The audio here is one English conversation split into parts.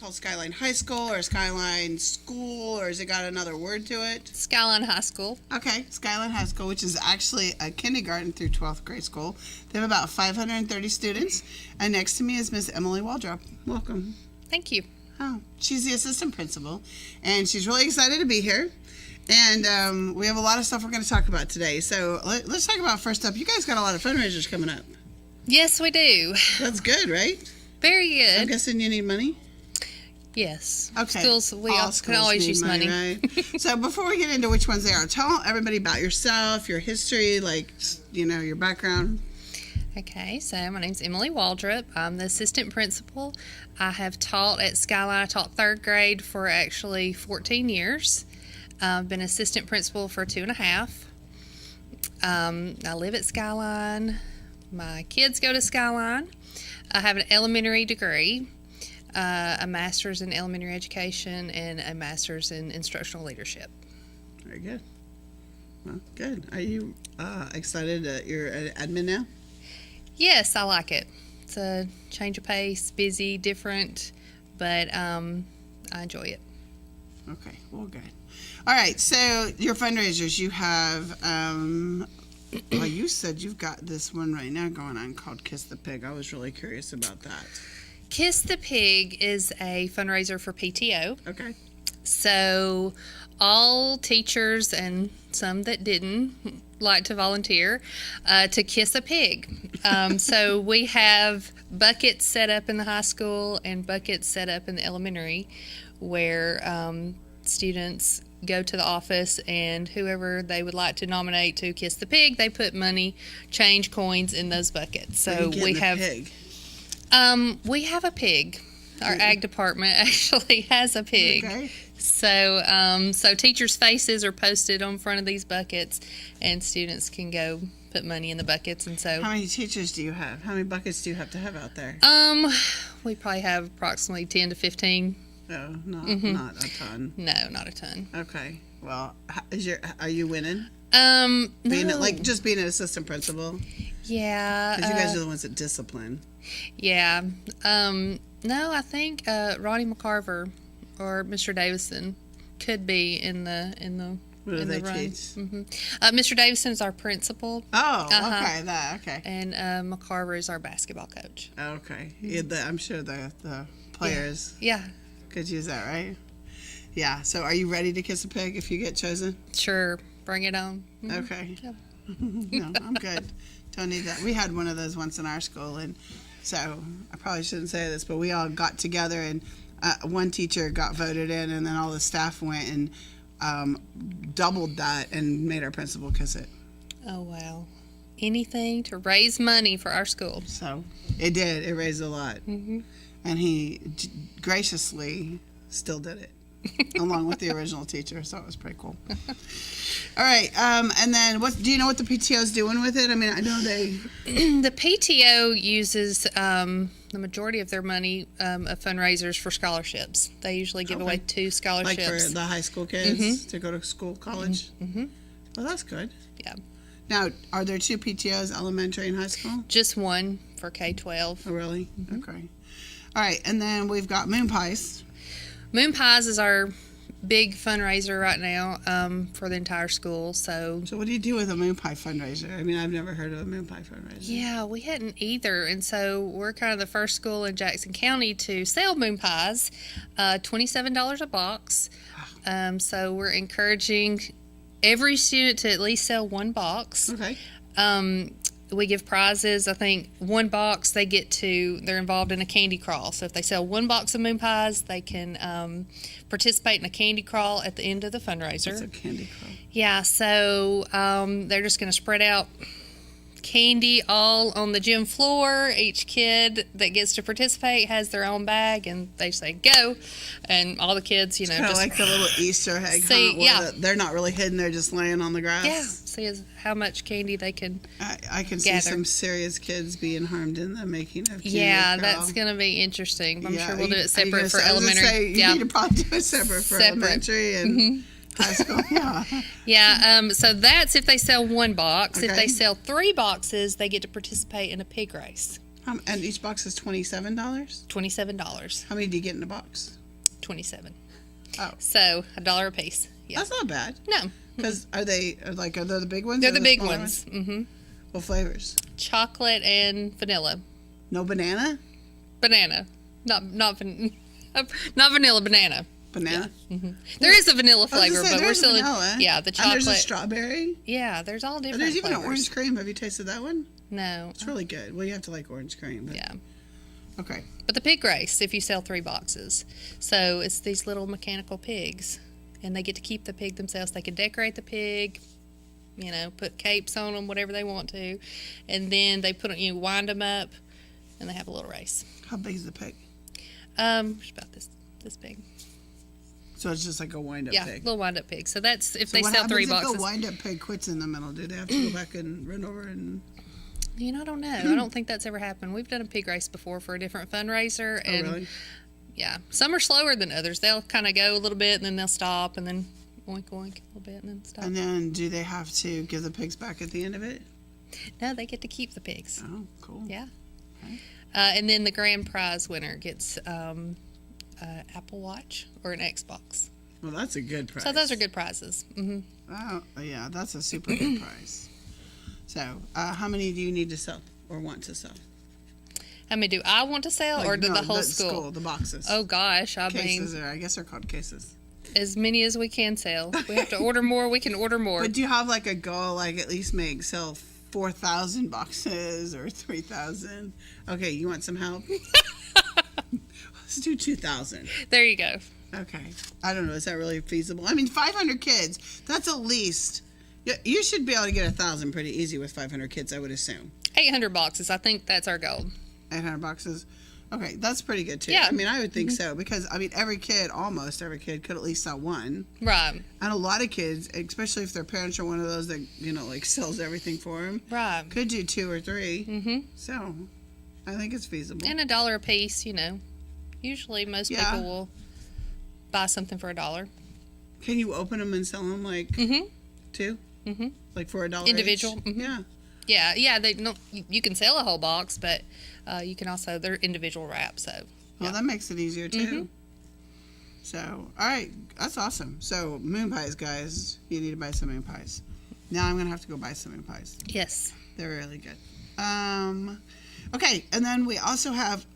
called Skyline High School or Skyline School, or has it got another word to it? Skyline High School. Okay, Skyline High School, which is actually a kindergarten through 12th grade school. They have about 530 students. And next to me is Miss Emily Waldrop. Welcome. Thank you. Oh, she's the assistant principal, and she's really excited to be here. And we have a lot of stuff we're going to talk about today. So let's talk about first up. You guys got a lot of fundraisers coming up. Yes, we do. That's good, right? Very I'm good. guessing you need money. Yes. Okay. Schools, we All can schools always need use money. right? So before we get into which ones they are, tell everybody about yourself, your history, your background. Okay, so my name's Emily Waldrop. I'm the assistant principal. I have taught at Skyline. I taught third grade for actually 14 years. I've been assistant principal for 2.5. I live at Skyline. My kids go to Skyline. I have an elementary degree, a master's in elementary education, and a master's in instructional leadership. Very good. Well, good. Are you excited that you're an admin now? Yes, I like it. It's a change of pace, busy, different, but I enjoy it. Okay, well, good. All right, so your fundraisers, you have, well, you said you've got this one right now going on called Kiss the Pig. I was really curious about that. Kiss the Pig is a fundraiser for PTO. Okay. So all teachers and some that didn't like to volunteer to kiss a pig. So we have buckets set up in the high school and buckets set up in the elementary where students go to the office, and whoever they would like to nominate to kiss the pig, they put money, change, coins in those buckets. So we have pig. We have a pig. Our ag department actually has a pig. Okay. So teachers' faces are posted on front of these buckets, and students can go put money in the buckets. And so, How many teachers do you have? How many buckets do you have to have out there? we probably have approximately 10 to 15. No, not a ton. No, not a ton. Okay. Well, are you winning? No. Being an assistant principal? Yeah. Because you guys are the ones that discipline. Yeah. No, I think Ronnie McCarver or Mr. Davison could be in the What do in they the run. teach? Mr. Davison is our principal. Oh, Uh-huh. okay. And McCarver is our basketball coach. Okay. Yeah, I'm sure the players Yeah, could use that, right? Yeah. So are you ready to kiss a pig if you get chosen? sure. Bring it on. Okay. Yep. No, I'm good. Don't need that. We had one of those once in our school, and so I probably shouldn't say this, but we all got together, and one teacher got voted in, and then all the staff went and doubled that and made our principal kiss it. Oh, wow. Anything to raise money for our school. So it did. It raised a lot. Mm-hmm. And he graciously still did it, along with the original teacher. So it was pretty cool. All right. And then do you know what the PTO is doing with it? I mean, I know they... The PTO uses the majority of their money of fundraisers for scholarships. They usually give away 2 Like scholarships. for the high school kids to go to school, college? Mm-hmm. Well, that's good. Yeah. Now, are there 2 PTOs, elementary and high school? Just one for K-12. Oh, really? Okay. All right. And then we've got Moon Pies. Moon Pies is our big fundraiser right now for the entire school. So what do you do with a Moon Pie fundraiser? I mean, I've never heard of a Moon Pie fundraiser. yeah, we hadn't either. And so we're kind of the first school in Jackson County to sell moon pies, $27 a box. So we're encouraging every student to at least sell 1 box. Okay. We give prizes. I think 1 box they're involved in a candy crawl. So if they sell 1 box of moon pies, they can participate in a candy crawl at the end of the fundraiser. It's a candy crawl. Yeah, so they're just going to spread out candy all on the gym floor. Each kid that gets to participate has their own bag, and they say go, and all the kids, Kind of just like the little Easter egg See, hunt where yeah. they're not really hidden, they're just laying on the grass. yeah, see how much candy they can. I can see gather. some serious kids being harmed in the making of candy Yeah, crawl. that's going to be interesting. I'm Yeah, sure we'll do are it you separate gonna for say- I was gonna elementary. say, you need to probably do it separate for elementary and high school. Yeah. Yeah, so that's if they sell 1 box. If Okay. they sell 3 boxes, they get to participate in a pig race. And each box is $27. $27. How many do you get in a box? 27. Oh. So $1 a piece. Yeah. That's not bad. No. Because are they the big ones? They're or the big smaller ones. Mm-hmm. What flavors? Chocolate and vanilla. No banana? Banana. Not vanilla, banana. Banana? There is a vanilla I was flavor, gonna say, but we're there's still vanilla. yeah, the And chocolate. there's a strawberry. Yeah, there's all And different there's even flavors. an orange cream. Have you tasted that one? No. It's really good. Well, you have to like orange cream. But, Yeah. Okay. But the pig race, if you sell 3 boxes. So it's these little mechanical pigs. And they get to keep the pig themselves. They can decorate the pig, put capes on them, whatever they want to. And then they you wind them up, and they have a little race. How big is the pig? It's about this big. So it's just like a wind-up Yeah, pig. little wind-up pig. So that's if So they what sell 3 happens boxes. if the wind-up pig quits in the middle? Do they have to go back and run over and... I don't know. I don't think that's ever happened. We've done a pig race before for a different fundraiser. And really? yeah, some are slower than others. They'll kind of go a little bit and then they'll stop and then oink oink a little bit and then stop. And then do they have to give the pigs back at the end of it? No, they get to keep the pigs. Oh, cool. Yeah. Okay. And then the grand prize winner gets an Apple Watch or an Xbox. Well, that's a good prize. So those are good prizes. Mm-hmm. Oh, yeah, that's a super good prize. So, how many do you need to sell or want to sell? How many do I want to sell, or no, the whole school? The boxes. Oh gosh, Cases, I guess they're called cases. as many as we can sell. If we have to order more, we can order more. But do you have like a goal, like at least sell 4,000 boxes or 3,000? Okay, you want some help? Let's do 2,000. There you go. Okay. I don't know. Is that really feasible? I mean, 500 kids. That's at least. You should be able to get 1,000 pretty easy with 500 kids, I would assume. 800 boxes. I think that's our goal. 800 boxes. Okay, that's pretty good too. Yeah. I mean, I would think so because almost every kid could at least sell one. Right. And a lot of kids, especially if their parents are one of those that sells everything for them, Right. could do 2 or 3. Mm-hmm. So, I think it's feasible. And $1 a piece. Usually most Yeah. people will buy something for $1. Can you open them and sell them Mm-hmm. 2? Mm-hmm. Like for $1 Individual? each? Mhm. Yeah. Yeah. They don't. You can sell a whole box, but you can also they're individual wraps. So. Well, that makes it easier too. Mhm. So, all right, that's awesome. So, moon pies, guys, you need to buy some moon pies. Now I'm gonna have to go buy some moon pies. Yes. They're really good. Okay, and then we also have.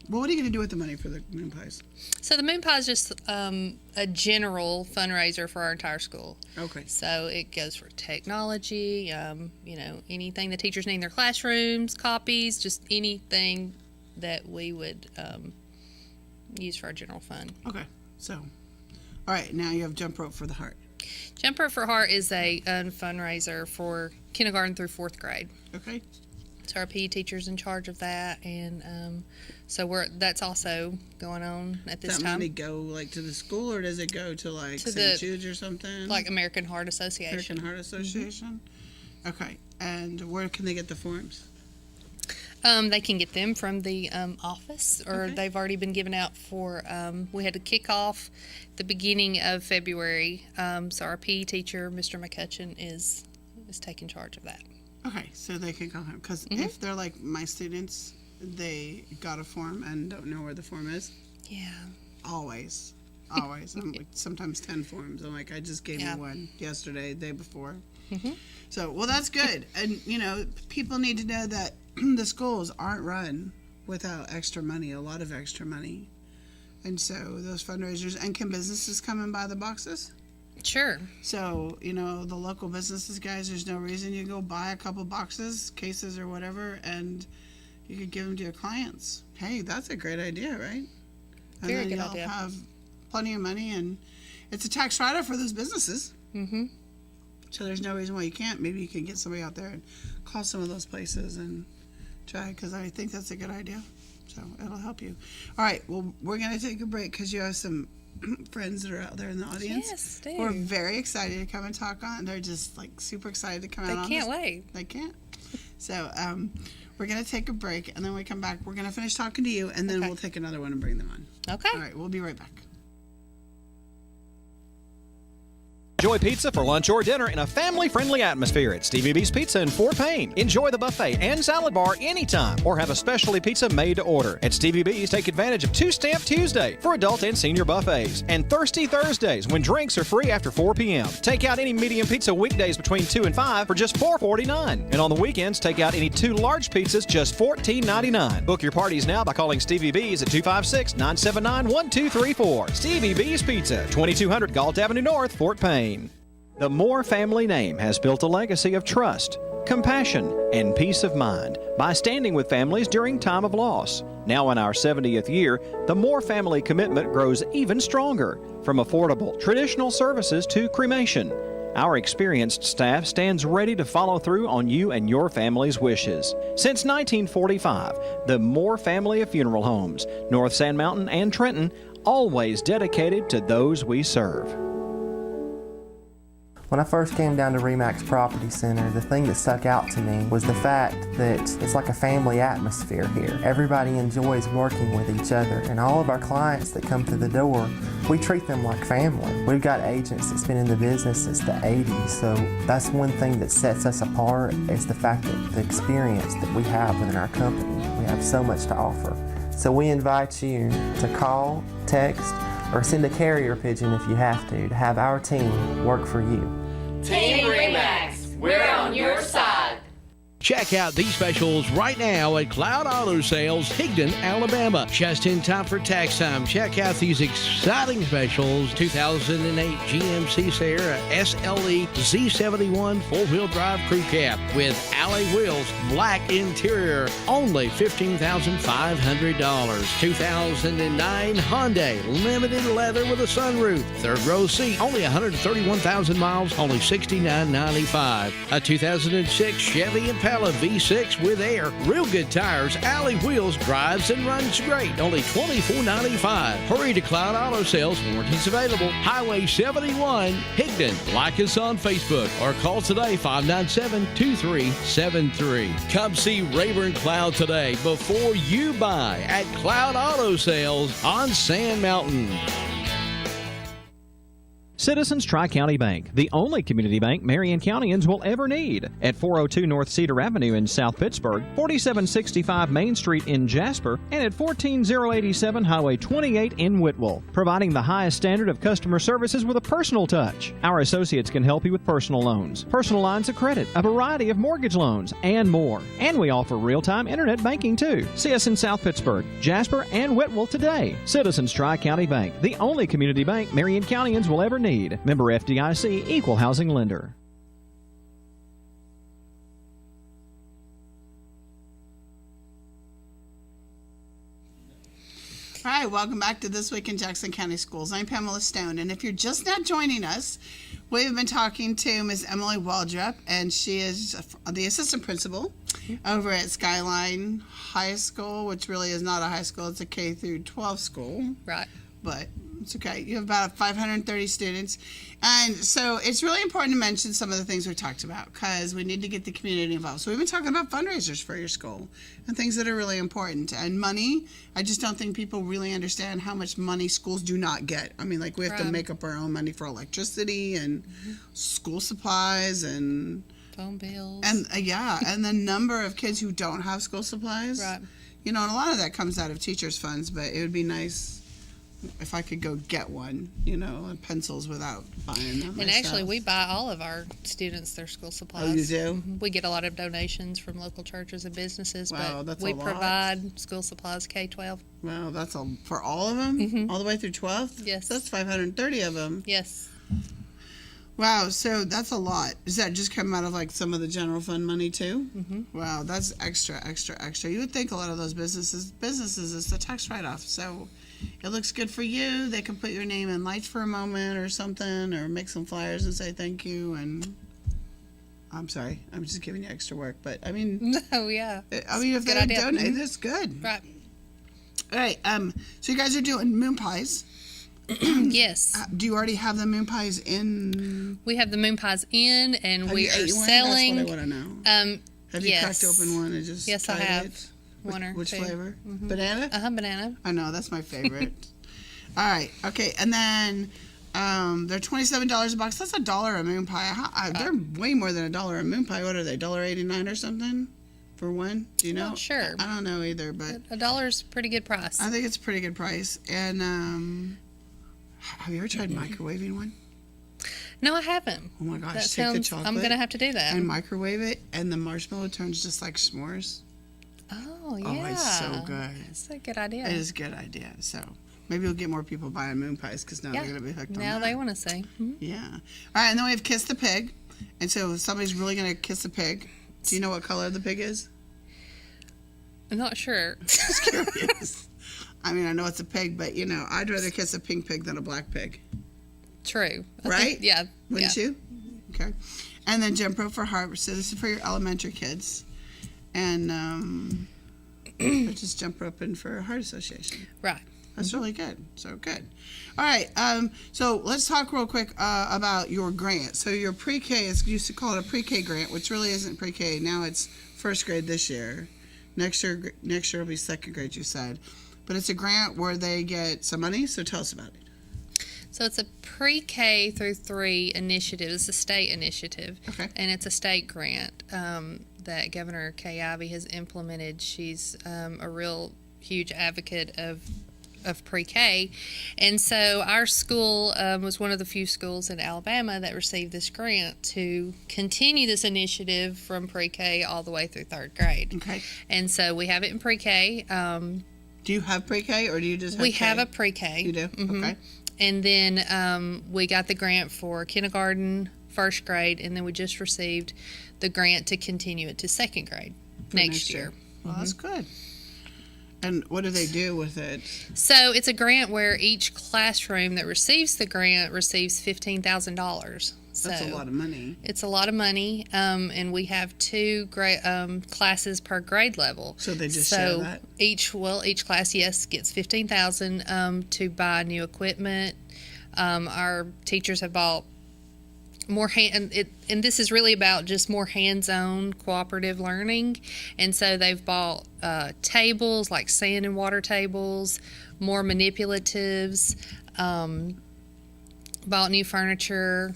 Well, what are you gonna do with the money for the moon pies? So the moon pie is just a general fundraiser for our entire school. Okay. So it goes for technology, anything the teachers need in their classrooms, copies, just anything that we would use for our general fund. Okay. So, all right, now you have jump rope for the heart. Jump Rope for Heart is a fundraiser for kindergarten through 4th grade. Okay. So our PE teacher's in charge of that, and so that's also going on at this Does that time. money go like to the school, or does it go to like To St. the- Jude's or something? Like American Heart Association. American Heart Association. Okay, and where can they get the forms? They can get them from the office, or Okay. they've already been given out for. We had a kickoff the beginning of February, so our PE teacher, Mr. McCutcheon, is taking charge of that. Okay, so they can go home because Mm-hmm. if they're like my students, they got a form and don't know where the form is. Yeah. Always. I'm like sometimes 10 forms. I'm like, I just gave Yeah. you one yesterday, day before. Mhm. So, well, that's good. And people need to know that the schools aren't run without extra money, a lot of extra money. And so those fundraisers, and can businesses come and buy the boxes? Sure. So, the local businesses, guys, there's no reason you go buy a couple boxes, cases, or whatever, and you could give them to your clients. Hey, that's a great idea, right? And Very then good you'll idea. have plenty of money, and it's a tax write-off for those businesses. Mm-hmm. So there's no reason why you can't. Maybe you can get somebody out there and call some of those places and try, because I think that's a good idea. So it'll help you. All right, well, we're going to take a break because you have some friends that are out there in the audience Yes, who are do. very excited to come and talk on. They're just like super excited to come They out on can't this. wait. They can't. So we're going to take a break, and then when we come back, we're going to finish talking to you, and then Okay. we'll take another one and bring them on. Okay. All right, we'll be right back. Enjoy pizza for lunch or dinner in a family-friendly atmosphere at Stevie B's Pizza in Fort Payne. Enjoy the buffet and salad bar anytime or have a specialty pizza made to order. At Stevie B's, take advantage of Two-Stamp Tuesday for adult and senior buffets and Thirsty Thursdays when drinks are free after 4 p.m. Take out any medium pizza weekdays between 2 and 5 for just $4.49. And on the weekends, take out any 2 large pizzas just $14.99. Book your parties now by calling Stevie B's at 256-979-1234. Stevie B's Pizza, 2200 Galt Avenue North, Fort Payne. The Moore family name has built a legacy of trust, compassion, and peace of mind by standing with families during time of loss. Now in our 70th year, the Moore family commitment grows even stronger, from affordable, traditional services to cremation. Our experienced staff stands ready to follow through on you and your family's wishes. Since 1945, the Moore family of funeral homes, North Sand Mountain and Trenton, always dedicated to those we serve. When I first came down to RE/MAX Property Center, the thing that stuck out to me was the fact that it's like a family atmosphere here. Everybody enjoys working with each other, and all of our clients that come through the door, we treat them like family. We've got agents that's been in the business since the 80s, so that's one thing that sets us apart is the fact that the experience that we have within our company. We have so much to offer. So we invite you to call, text, or send a carrier pigeon if you have to have our team work for you. Team RE/MAX, we're on your side. Check out these specials right now at Cloud Auto Sales, Higdon, Alabama. Just in time for tax time. Check out these exciting specials. 2008 GMC Sierra SLE Z71 4-wheel drive crew cab with alloy wheels, black interior, only $15,500. 2009 Hyundai Limited Leather with a sunroof, third row seat, only 131,000 miles, only $69.95. A 2006 Chevy Impala V6 with air, real good tires, alloy wheels, drives and runs great. Only $24.95. Hurry to Cloud Auto Sales. Warranties available. Highway 71, Higdon. Like us on Facebook or call today 597-2373. Come see Rayburn Cloud today before you buy at Cloud Auto Sales on Sand Mountain. Citizens Tri-County Bank, the only community bank Marion Countyans will ever need. At 402 North Cedar Avenue in South Pittsburgh, 4765 Main Street in Jasper, and at 14087 Highway 28 in Whitwell. Providing the highest standard of customer services with a personal touch. Our associates can help you with personal loans, personal lines of credit, a variety of mortgage loans, and more. And we offer real-time internet banking too. See us in South Pittsburgh, Jasper, and Whitwell today. Citizens Tri-County Bank, the only community bank Marion Countyans will ever need. Member FDIC, Equal Housing Lender. All right, welcome back to This Week in Jackson County Schools. I'm Pamela Stone, and if you're just now joining us, we've been talking to Ms. Emily Waldrop, and she is the assistant principal over at Skyline High School, which really is not a high school, it's a K through 12 school. Right. But it's okay. You have about 530 students. And so it's really important to mention some of the things we talked about because we need to get the community involved. So we've been talking about fundraisers for your school and things that are really important. And money, I just don't think people really understand how much money schools do not get. I mean, like we have to make up our own money for electricity and school supplies and phone bills. And and the number of kids who don't have school supplies. Right. You know, and a lot of that comes out of teachers' funds, but it would be nice if I could go get one, you know, and pencils without buying them. And actually, we buy all of our students their school supplies. Oh, you do? Mm-hmm. We get a lot of donations from local churches and businesses, Wow, but that's we a lot. provide school supplies K-12. Wow, that's for all of them? All the way through 12th? Yes. That's 530 of them. Yes. Wow, so that's a lot. Does that just come out of like some of the general fund money too? Mm-hmm. Wow, that's extra. You would think a lot of those businesses is the tax write-off. So it looks good for you. They can put your name in lights for a moment or something, or make some flyers and say thank you. And I'm sorry, I'm just giving you extra work, but I mean, Oh yeah. I mean, if Good they idea. donate, that's good. Right. All right. So you guys are doing moon pies. Yes. Do you already have the moon pies in? We have the moon pies in, and Have we you are ate one? selling. That's what I want to know. Have you yes. cracked open one and just Yes, I tried have. it? One or Which two. flavor? Banana? Banana. I know, that's my favorite. All right, okay, and then They're $27 a box. That's $1 a moon pie. They're way more than $1 a moon pie. What are they? $1.89 or something for one? Do you know? Not sure. I don't know either, but $1's a pretty good price. I think it's a pretty good price. And have you ever tried microwaving one? No, I haven't. Oh my gosh! That Take the sounds. chocolate I'm gonna have to do that. and microwave it, and the marshmallow turns just like s'mores. Oh yeah. Oh, it's so good. That's a good idea. It is a good idea. So maybe we'll get more people buying moon pies because now they're going to be hooked on Now that. they want to see. Mhm. Yeah. All right, and then we have Kiss the Pig. And so if somebody's really going to kiss a pig, do you know what color the pig is? I'm not sure. Just curious. I mean, I know it's a pig, but you know, I'd rather kiss a pink pig than a black pig. True. I Right? think- yeah. Wouldn't yeah. you? Okay. And then Jump Rope for Heart. So this is for your elementary kids. And just jump roping for Heart Association. Right. That's really good. So good. All right. So let's talk real quick about your grant. So your pre-K is used to call it a pre-K grant, which really isn't pre-K. Now it's first grade this year. Next year will be second grade. You said, but it's a grant where they get some money. So tell us about it. So it's a pre-K through 3 initiative. It's a state initiative. Okay. And it's a state grant that Governor Kay Ivey has implemented. She's a real huge advocate of pre-K. And so our school was one of the few schools in Alabama that received this grant to continue this initiative from pre-K all the way through 3rd grade. Okay. And so we have it in pre-K. Do you have pre-K or do you just have We K? have a pre-K. You do? Mhm. Okay. And then we got the grant for kindergarten, 1st grade, and then we just received the grant to continue it to 2nd grade For next year. Well, that's good. And what do they do with it? So it's a grant where each classroom that receives the grant receives $15,000. That's a lot of money. It's a lot of money, and we have 2 classes per grade level. So they just share that? Each class, yes, gets $15,000 to buy new equipment. Our teachers have bought more and this is really about just more hands-on cooperative learning, and so they've bought tables like sand and water tables, more manipulatives, bought new furniture,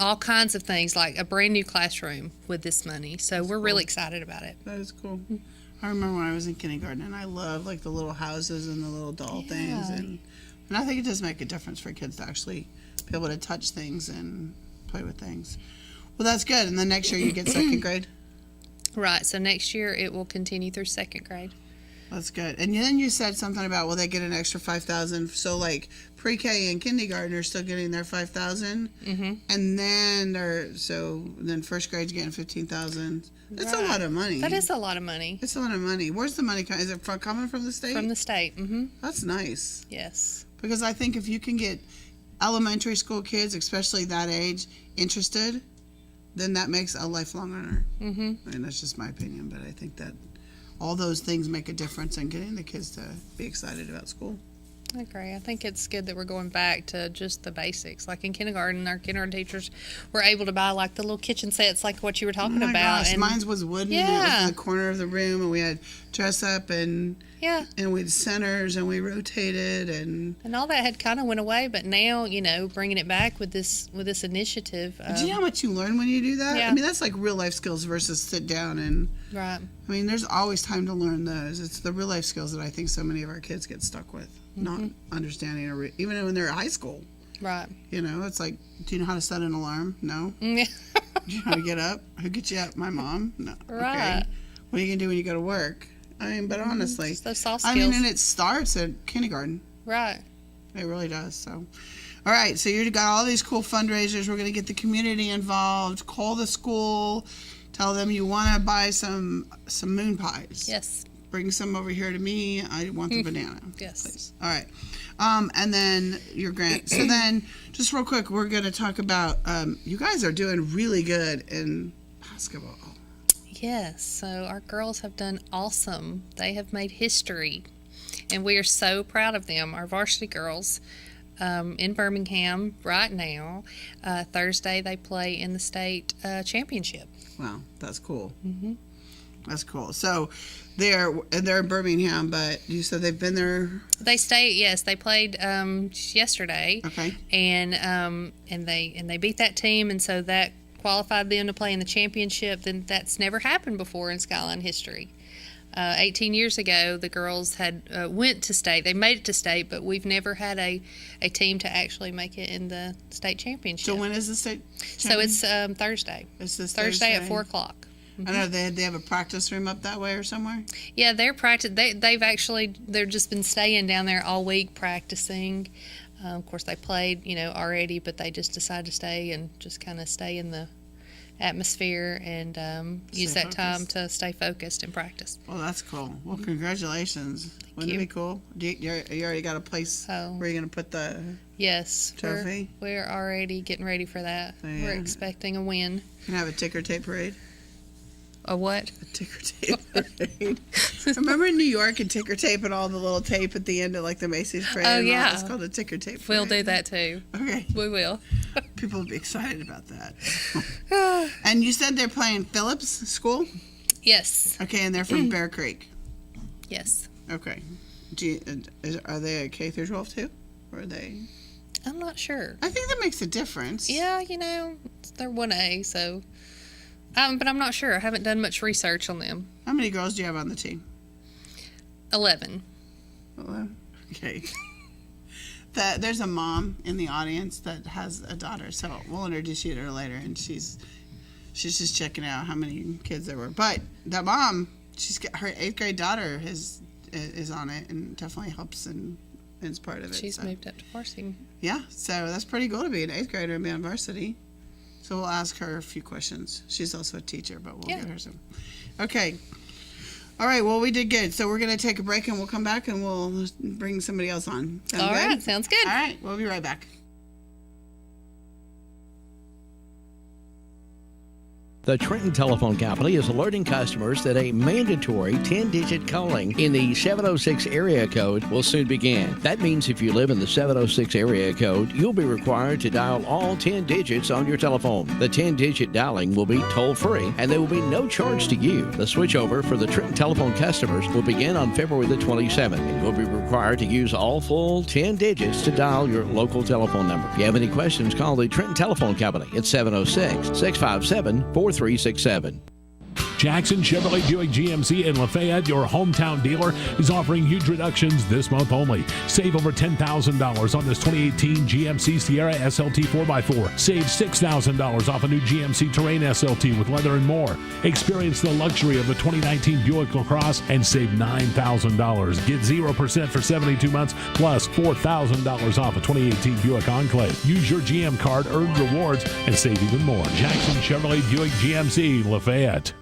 all kinds of things, like a brand new classroom with this money. So we're really excited about it. That is cool. I remember when I was in kindergarten, and I loved like the little houses and the little doll things, and I think it does make a difference for kids to actually be able to touch things and play with things. Well, that's good. And then next year you get 2nd grade. Right. So next year it will continue through 2nd grade. That's good. And then you said something about, will they get an extra $5,000? So like pre-K and kindergarten are still getting their $5,000, and then then 1st grade's getting $15,000. That's a lot of money. That is a lot of money. It's a lot of money. Where's the money coming? Is it coming from the state? From the state. Mm-hmm. That's nice. Yes. Because I think if you can get elementary school kids, especially that age, interested, then that makes a lifelong learner. Mm-hmm. I mean, that's just my opinion, but I think that all those things make a difference in getting the kids to be excited about school. I agree. I think it's good that we're going back to just the basics. Like in kindergarten, our kindergarten teachers were able to buy like the little kitchen sets, like what you were talking Oh my about. gosh, And mine was wooden. And it was Yeah. in the corner of the room, and we had dress up and we had centers, and we rotated, and and all that had kind of went away, but now bringing it back with this initiative. do you know how much you learn when you do that? Yeah. I mean, that's like real life skills versus sit down and. Right. I mean, there's always time to learn those. It's the real life skills that I think so many of our kids get stuck with, not understanding, or even when they're at high school. Right. It's like, do you know how to set an alarm? No. Yeah. Do you know how to get up? Who gets you up? My mom? No. Right. Okay. What are you going to do when you go to work? I mean, but honestly. Just those soft I mean, skills. and it starts at kindergarten. Right. It really does. So, all right. So you've got all these cool fundraisers. We're going to get the community involved. Call the school. Tell them you want to buy some moon pies. Yes. Bring some over here to me. I want the banana. Yes. Please. All right. And then your grant. So then, just real quick, we're going to talk about, you guys are doing really good in basketball. Yes. So our girls have done awesome. They have made history, and we are so proud of them. Our varsity girls in Birmingham right now. Thursday they play in the state championship. Wow, that's cool. That's cool. So they're in Birmingham, but you said they've been there. They played yesterday. Okay. And they beat that team, and so that qualified them to play in the championship. Then that's never happened before in Skyline history. 18 years ago, the girls had went to state. They made it to state, but we've never had a team to actually make it in the state championship. So when is the state So championship? it's Thursday. It's this Thursday at Thursday? 4 o'clock. I know they have a practice room up that way or somewhere. Yeah, they're they've just been staying down there all week practicing. Of course, they played, already, but they just decided to stay and just kind of stay in the atmosphere and use that time to stay focused and practice. Well, that's cool. Well, congratulations. Wouldn't it be cool? You already got a place where you're going to put the Yes, trophy? We're already getting ready for that. Yeah. We're expecting a win. Can have a ticker tape parade. A what? A ticker tape parade. Remember in New York and ticker tape and all the little tape at the end of like the Macy's parade? Oh, and all? yeah. It's called a ticker tape parade. We'll do that too. Okay. We will. People will be excited about that. And you said they're playing Phillips School? Yes. Okay, and they're from Bear Creek. Yes. Okay. Are they a K through 12 too? Or are they? I'm not sure. I think that makes a difference. Yeah, they're 1A, so. But I'm not sure. I haven't done much research on them. How many girls do you have on the team? 11. Okay. There's a mom in the audience that has a daughter, so we'll introduce you to her later, and she's just checking out how many kids there were. But that mom, she's got her 8th grade daughter is on it and definitely helps and is part of it. She's moved up to varsity. Yeah, so that's pretty cool to be an 8th grader and be on varsity. So we'll ask her a few questions. She's also a teacher, but we'll get her some. Okay. All right, well, we did good. So we're going to take a break, and we'll come back, and we'll bring somebody else on. Sound All good? right, sounds good. All right, we'll be right back. The Trenton Telephone Company is alerting customers that a mandatory 10-digit calling in the 706 area code will soon begin. That means if you live in the 706 area code, you'll be required to dial all 10 digits on your telephone. The 10-digit dialing will be toll-free, and there will be no charge to you. The switchover for the Trenton Telephone customers will begin on February the 27th, and you'll be required to use all full 10 digits to dial your local telephone number. If you have any questions, call the Trenton Telephone Company at 706-657-4367. Jackson Chevrolet Buick GMC in Lafayette, your hometown dealer, is offering huge reductions this month only. Save over $10,000 on this 2018 GMC Sierra SLT 4x4. Save $6,000 off a new GMC Terrain SLT with leather and more. Experience the luxury of the 2019 Buick LaCrosse and save $9,000. Get 0% for 72 months plus $4,000 off a 2018 Buick Enclave. Use your GM card, earn rewards, and save even more. Jackson Chevrolet Buick GMC, Lafayette.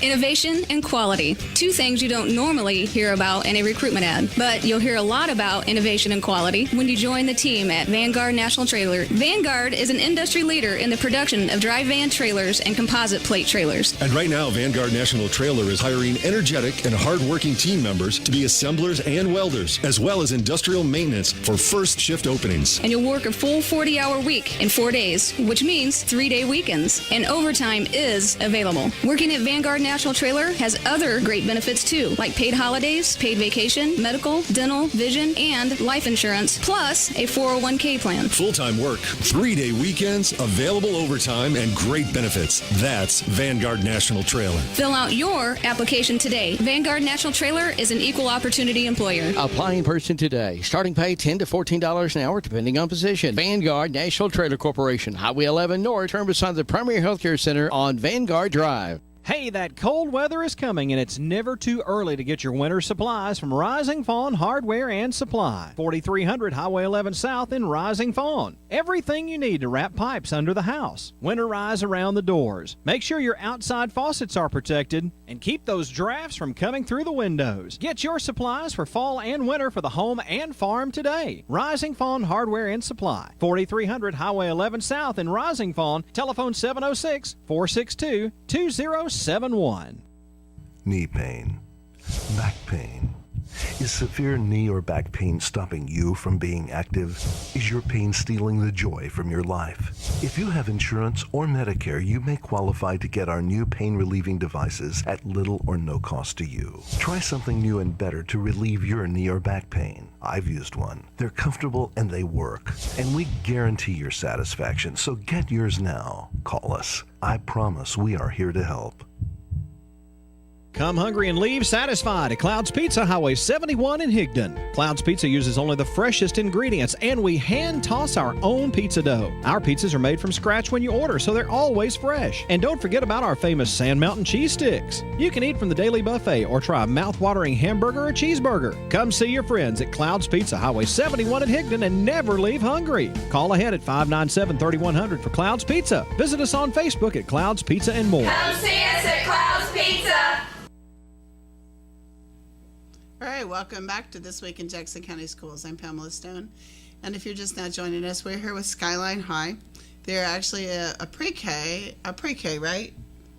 Innovation and quality. Two things you don't normally hear about in a recruitment ad, but you'll hear a lot about innovation and quality when you join the team at Vanguard National Trailer. Vanguard is an industry leader in the production of dry van trailers and composite plate trailers. And right now, Vanguard National Trailer is hiring energetic and hardworking team members to be assemblers and welders, as well as industrial maintenance for first shift openings. And you'll work a full 40-hour week in 4 days, which means 3-day weekends. And overtime is available. Working at Vanguard National Trailer has other great benefits too, like paid holidays, paid vacation, medical, dental, vision, and life insurance, plus a 401k plan. Full-time work, 3-day weekends, available overtime, and great benefits. That's Vanguard National Trailer. Fill out your application today. Vanguard National Trailer is an equal opportunity employer. Apply in person today. Starting pay $10 to $14 an hour, depending on position. Vanguard National Trailer Corporation, Highway 11 North, turn beside the Premier Healthcare Center on Vanguard Drive. Hey, that cold weather is coming, and it's never too early to get your winter supplies from Rising Fawn Hardware and Supply. 4300 Highway 11 South in Rising Fawn. Everything you need to wrap pipes under the house, winterize around the doors. Make sure your outside faucets are protected, and keep those drafts from coming through the windows. Get your supplies for fall and winter for the home and farm today. Rising Fawn Hardware and Supply. 4300 Highway 11 South in Rising Fawn. Telephone 706-462-2071. Knee pain, back pain, Is severe knee or back pain stopping you from being active? Is your pain stealing the joy from your life? If you have insurance or Medicare, you may qualify to get our new pain-relieving devices at little or no cost to you. Try something new and better to relieve your knee or back pain. I've used one. They're comfortable and they work. And we guarantee your satisfaction, so get yours now. Call us. I promise we are here to help. Come hungry and leave satisfied at Cloud's Pizza, Highway 71 in Higdon. Cloud's Pizza uses only the freshest ingredients, and we hand toss our own pizza dough. Our pizzas are made from scratch when you order, so they're always fresh. And don't forget about our famous Sand Mountain cheese sticks. You can eat from the daily buffet or try a mouth-watering hamburger or cheeseburger. Come see your friends at Cloud's Pizza, Highway 71 in Higdon, and never leave hungry. Call ahead at 597-3100 for Cloud's Pizza. Visit us on Facebook at Cloud's Pizza and more. Come see us at Cloud's Pizza. All right, welcome back to This Week in Jackson County Schools. I'm Pamela Stone, and if you're just now joining us, we're here with Skyline High. They're actually a pre-K, right?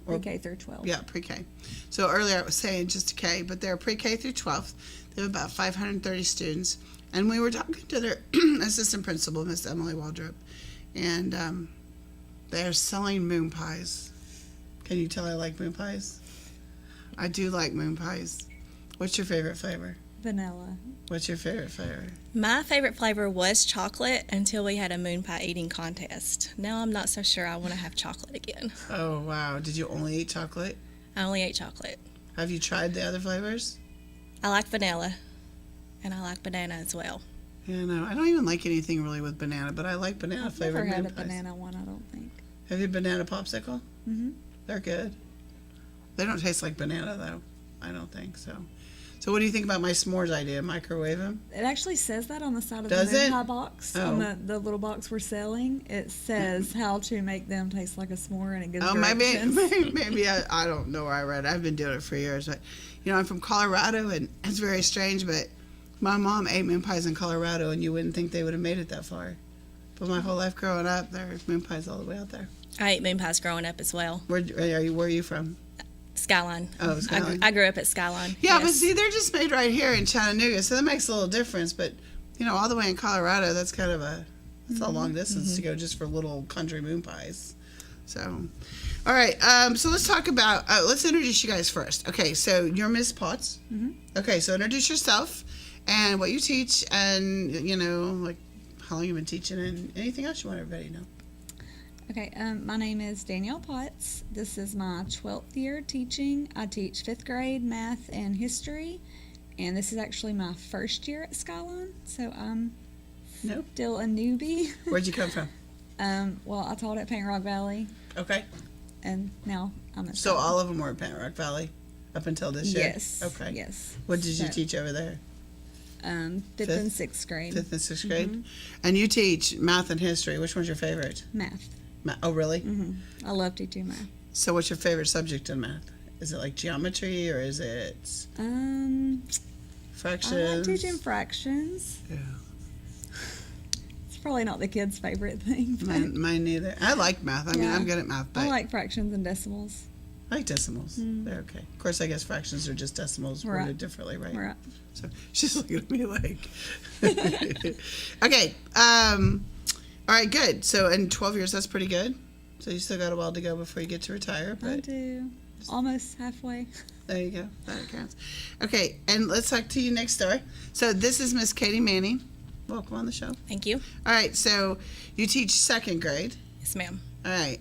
Pre-K through 12. Yeah, pre-K. So earlier I was saying just a K, but they're pre-K through 12. They have about 530 students, and we were talking to their assistant principal, Miss Emily Waldrop, and they're selling moon pies. Can you tell I like moon pies? I do like moon pies. What's your favorite flavor? Vanilla. What's your favorite flavor? My favorite flavor was chocolate until we had a moon pie eating contest. Now I'm not so sure I want to have chocolate again. Oh, wow. Did you only eat chocolate? I only ate chocolate. Have you tried the other flavors? I like vanilla, and I like banana as well. Yeah, no. I don't even like anything really with banana, but I like banana flavored moon pies. I've never had a banana one, I don't think. Have you banana popsicle? Mm-hmm. They're good. They don't taste like banana, though. I don't think so. So what do you think about my s'mores idea? Microwave them? It actually says that on the side of Does the moon it? pie box. Oh. On the little box we're selling. It says how to make them taste like a s'more, and it gives Oh, directions. maybe I don't know where I read it. I've been doing it for years. But, I'm from Colorado, and it's very strange, but my mom ate moon pies in Colorado, and you wouldn't think they would have made it that far. But my whole life growing up, there's moon pies all the way out there. I ate moon pies growing up as well. Where are you from? Skyline. Oh, Skyline. I grew up at Skyline. Yeah, yes. but see, they're just made right here in Chattanooga, so that makes a little difference. But, all the way in Colorado, that's kind of a long distance to go just for little country moon pies. So, all right. So let's talk about, let's introduce you guys first. Okay, so you're Miss Potts. Mm-hmm. Okay, so introduce yourself and what you teach and, like how long you've been teaching and anything else you want everybody to know. Okay, my name is Danielle Potts. This is my 12th year teaching. I teach 5th grade math and history, and this is actually my first year at Skyline, so I'm still a newbie. Where'd you come from? Well, I taught at Paint Rock Valley. Okay. And now I'm at So all of them were at Paint Rock Valley up until this year? Yes. Okay. Yes. What did you teach over there? 5th and 6th grade. 5th and 6th grade? And you teach math and history. Which one's your favorite? Math. Oh, really? Mm-hmm. I love teaching math. So what's your favorite subject in math? Is it like geometry or is it fractions? I like teaching fractions. Yeah. It's probably not the kids' favorite thing. Mine neither. I like math. I mean, I'm good at math. But I like fractions and decimals. I like decimals. They're okay. Of course, I guess fractions are just decimals worded differently, right? Right. So she's looking at me like. Okay. All right, good. So in 12 years, that's pretty good. So you still got a while to go before you get to retire. But I do. Almost halfway. There you go. That counts. Okay, and let's talk to you next door. So this is Miss Katie Manning. Welcome on the show. Thank you. All right, so you teach 2nd grade. Yes, ma'am. All right,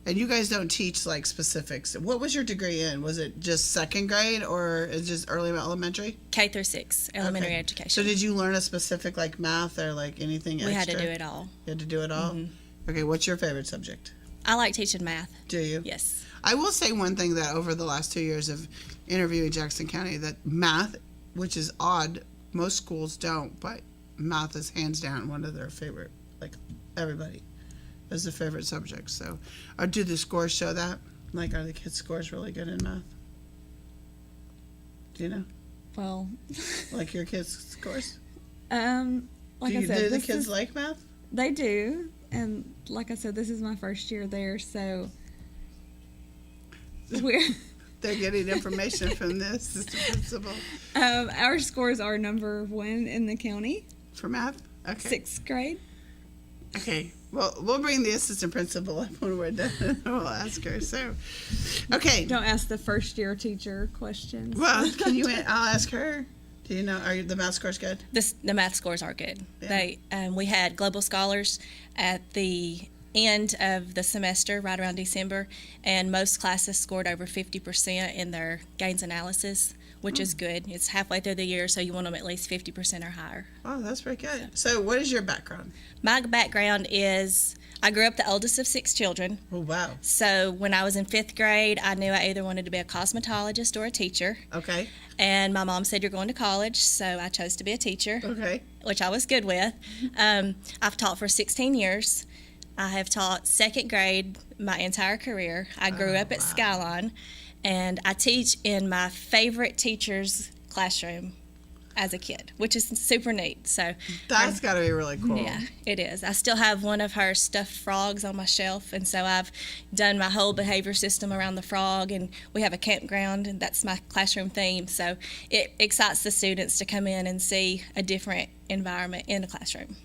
and you guys don't teach like specifics. What was your degree in? Was it just 2nd grade or is it just early elementary? K through 6, elementary education. So did you learn a specific like math or like anything extra? We had to do it all. You had to do it all? Mm-hmm. Okay, what's your favorite subject? I like teaching math. Do you? Yes. I will say one thing that over the last 2 years of interviewing Jackson County, that math, which is odd, most schools don't, but math is hands down one of their favorite, like everybody is the favorite subject. So, or do the scores show that? Like, are the kids' scores really good in math? Do you know? Well, like your kids' scores? Like I said, do the kids like math? They do, and like I said, this is my first year there, so they're getting information from the assistant principal. Our scores are number 1 in the county. For math? Okay. 6th grade. Okay. Well, we'll bring the assistant principal up when we're done. We'll ask her. So, okay. Don't ask the first year teacher questions. Well, I'll ask her. Do you know, are the math scores good? The math scores are good. Yeah. We had Global Scholars at the end of the semester, right around December, and most classes scored over 50% in their gains analysis, which is good. It's halfway through the year, so you want them at least 50% or higher. Oh, that's pretty good. So what is your background? My background is I grew up the oldest of 6 children. Oh, wow. So when I was in 5th grade, I knew I either wanted to be a cosmetologist or a teacher. Okay. And my mom said, you're going to college, so I chose to be a teacher. Okay. Which I was good with. I've taught for 16 years. I have taught 2nd grade my entire career. I grew up at Skyline, and I teach in my favorite teacher's classroom as a kid, which is super neat. So that's got to be really cool. Yeah, it is. I still have one of her stuffed frogs on my shelf, and so I've done my whole behavior system around the frog, and we have a campground, and that's my classroom theme. So it excites the students to come in and see a different environment in the classroom.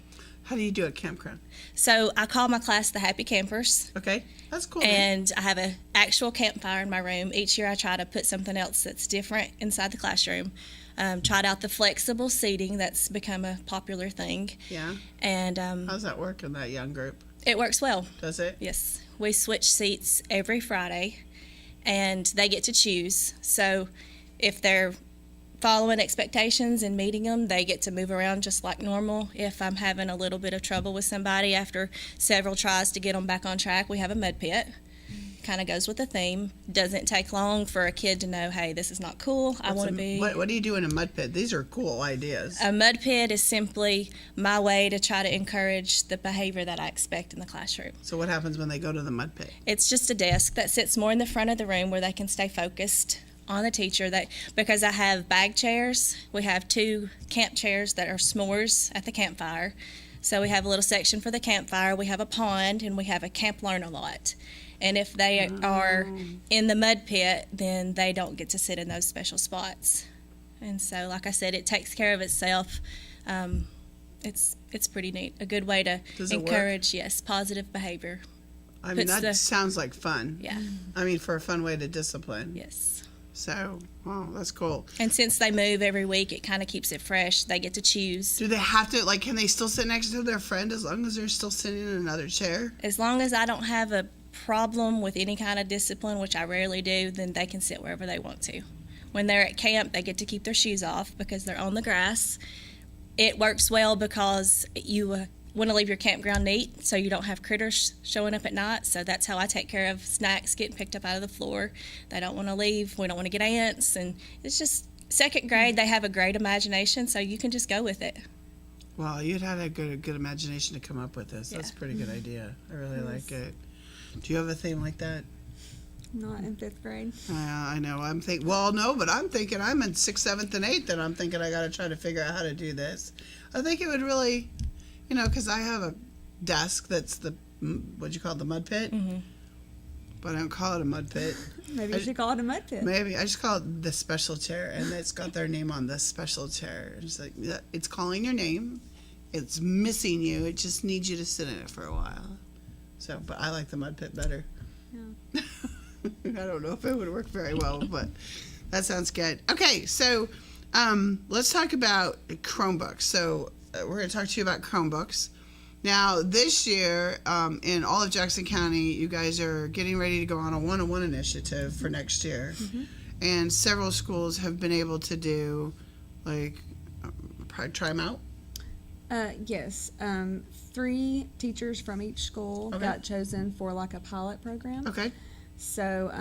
How do you do a campground? So I call my class the Happy Campers. Okay, that's cool. And I have an actual campfire in my room. Each year I try to put something else that's different inside the classroom. Tried out the flexible seating. That's become a popular thing. Yeah. And how's that work in that young group? It works well. Does it? Yes. We switch seats every Friday, and they get to choose. So if they're following expectations and meeting them, they get to move around just like normal. If I'm having a little bit of trouble with somebody after several tries to get them back on track, we have a mud pit. Kind of goes with the theme. Doesn't take long for a kid to know, hey, this is not cool. I want to be. What do you do in a mud pit? These are cool ideas. A mud pit is simply my way to try to encourage the behavior that I expect in the classroom. So what happens when they go to the mud pit? It's just a desk that sits more in the front of the room where they can stay focused on the teacher. Because I have bag chairs, we have 2 camp chairs that are s'mores at the campfire. So we have a little section for the campfire, we have a pond, and we have a camp learn a lot. And if they are in the mud pit, then they don't get to sit in those special spots. And so, like I said, it takes care of itself. It's pretty neat. A good way to encourage, yes, positive behavior. I mean, that sounds like fun. Yeah. I mean, for a fun way to discipline. Yes. So, wow, that's cool. And since they move every week, it kind of keeps it fresh. They get to choose. Do they have to, can they still sit next to their friend as long as they're still sitting in another chair? As long as I don't have a problem with any kind of discipline, which I rarely do, then they can sit wherever they want to. When they're at camp, they get to keep their shoes off because they're on the grass. It works well because you want to leave your campground neat so you don't have critters showing up at night. So that's how I take care of snacks getting picked up out of the floor. They don't want to leave. We don't want to get ants. And it's just 2nd grade, they have a great imagination, so you can just go with it. Well, you'd had a good imagination to come up with this. That's a pretty good idea. I really like it. Do you have a theme like that? Not in 5th grade. I know. I'm thinking. Well, no, but I'm thinking I'm in 6th, 7th, and 8th, and I'm thinking I got to try to figure out how to do this. I think it would really, because I have a desk that's the what you call it, the mud pit, but I don't call it a mud pit. Maybe you should call it a mud pit. Maybe I just call it the special chair, and it's got their name on the special chair. It's like it's calling your name. It's missing you. It just needs you to sit in it for a while. So, but I like the mud pit better. Yeah. I don't know if it would work very well, but that sounds good. Okay, so let's talk about Chromebooks. So we're going to talk to you about Chromebooks. Now, this year, in all of Jackson County, you guys are getting ready to go on a one-on-one initiative for next year. And several schools have been able to do, try them out. Yes. 3 teachers from each school got chosen for a pilot program. Okay. So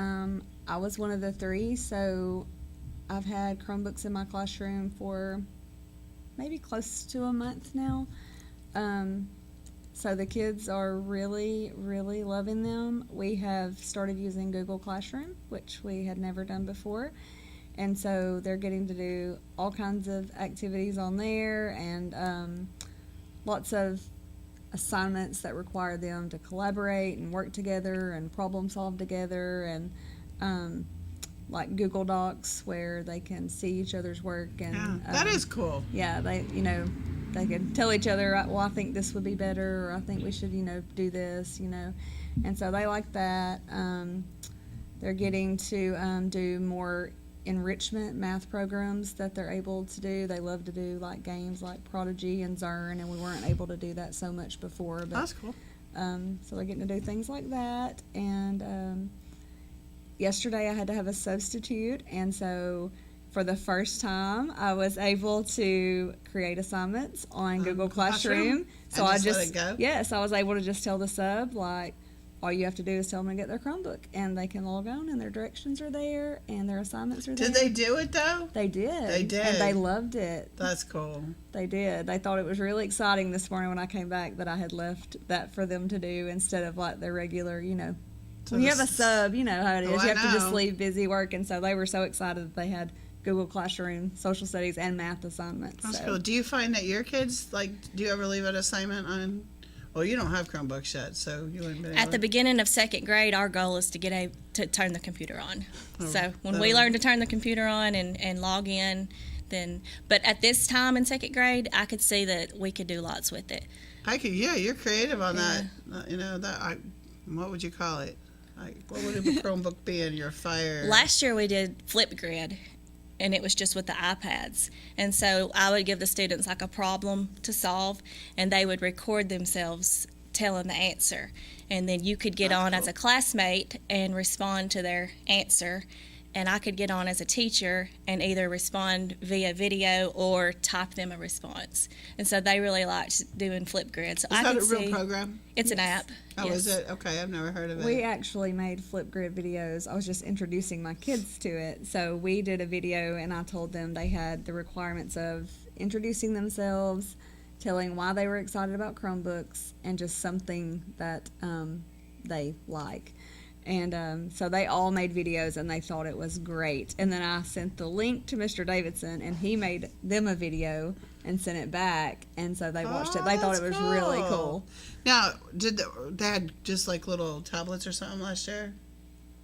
I was one of the 3. So I've had Chromebooks in my classroom for maybe close to a month now. So the kids are really, really loving them. We have started using Google Classroom, which we had never done before. And so they're getting to do all kinds of activities on there and lots of assignments that require them to collaborate and work together and problem solve together. And like Google Docs where they can see each other's work. And Yeah, that is cool. Yeah, they can tell each other, well, I think this would be better, or I think we should, do this, And so they like that. They're getting to do more enrichment math programs that they're able to do. They love to do like games like Prodigy and Zern, and we weren't able to do that so much before. But, that's cool. So they're getting to do things like that. And yesterday I had to have a substitute, and so for the first time I was able to create assignments on Google Classroom. So And I just let it go? Yes, I was able to just tell the sub, like, all you have to do is tell them to get their Chromebook, and they can log on, and their directions are there, and their assignments are there. Did they do it though? They did. They did. And they loved it. That's cool. They did. They thought it was really exciting this morning when I came back that I had left that for them to do instead of like their regular, So when you have a sub, you know how it is. Oh, you I have to just know. leave busy work, and so they were so excited that they had Google Classroom, social studies, and math assignments. That's so. cool. Do you find that your kids, do you ever leave an assignment on? Well, you don't have Chromebooks yet, so you wouldn't be able At the beginning of second grade, our goal is to get to turn the computer on. Oh, So when we learn to turn the computer on and log in, but at this time in second grade, I could see that we could do lots with it. You're creative on that. What would you call it? What would a Chromebook be in your fire? Last year we did Flipgrid, and it was just with the iPads. And so I would give the students like a problem to solve, and they would record themselves telling the answer. And then you could get on as a classmate and respond to their answer. And I could get on as a teacher and either respond via video or type them a response. And so they really liked doing Flipgrid. So Is I that could a real see program? it's an app. Oh, yes. is it? Okay, I've never heard of it. We actually made Flipgrid videos. I was just introducing my kids to it. So we did a video, and I told them they had the requirements of introducing themselves, telling why they were excited about Chromebooks, and just something that they like. And so they all made videos, and they thought it was great. And then I sent the link to Mr. Davidson, and he made them a video and sent it back. And so they watched it. They thought it was really cool. Now, they had just like little tablets or something last year?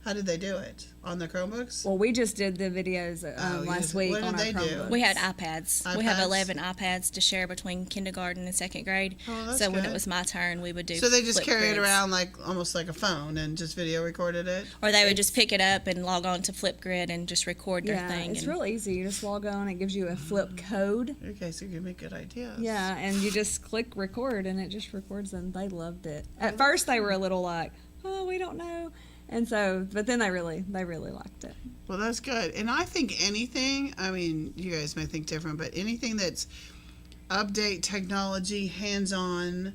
How did they do it? On the Chromebooks? Well, we just did the videos last week What on did our they do? Chromebooks. We had iPads. We have iPads? 11 iPads to share between kindergarten and second grade. Oh, that's so when good. it was my turn, we would do So they just carry it Flipgrids. around almost like a phone and just video recorded it? Or they would just pick it up and log on to Flipgrid and just record their thing. It's and real easy. You just log on. It gives you a flip code. Okay, so you give me good ideas. Yeah, and you just click record, and it just records them. They loved it. At first, they were a little like, oh, we don't know. And so, but then they really liked it. Well, that's good. And I think anything, you guys may think different, but anything that's update technology, hands-on,